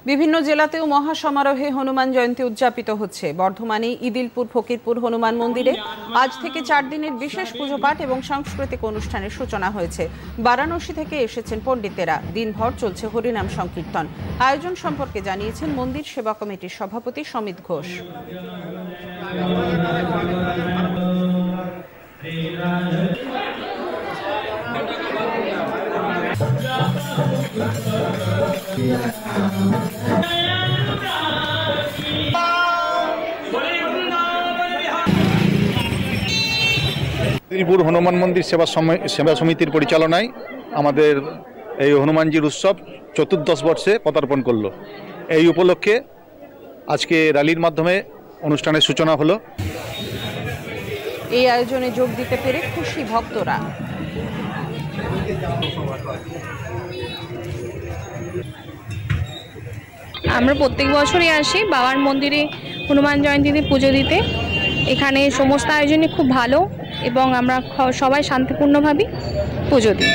বিভিন্ন জেলাতেও মহাসমারোহে হনুমান জয়ন্তী উদযাপিত হচ্ছে। বর্ধমানে ইদিলপুর ফকিরপুর হনুমান মন্দিরে আজ থেকে 4 দিনের বিশেষ পুজো পাঠ এবং সাংস্কৃতিক অনুষ্ঠানের সূচনা হয়েছে। বারাণসী থেকে এসেছেন পণ্ডিতেরা। দিনভর চলছে হরিনাম সংকীর্তন। আয়োজন সম্পর্কে জানিয়েছেন মন্দির সেবা কমিটির সভাপতি সমিত ঘোষ। ইদিলপুর হনুমান মন্দির সেবা সমিতির পরিচালনায় আমাদের এই হনুমানজির উৎসব 14 বর্ষে পদার্পণ করলো। এই উপলক্ষে আজকে র্যালির মাধ্যমে অনুষ্ঠানের সূচনা হলো। এই আয়োজনে যোগ দিতে পেরে খুশি ভক্তরা। আমরা প্রত্যেক বছরই আসি বাবার মন্দিরে হনুমান জয়ন্তীতে পুজো দিতে। এখানে সমস্ত আয়োজনই খুব ভালো এবং আমরা সবাই শান্তিপূর্ণভাবে পুজো দিই।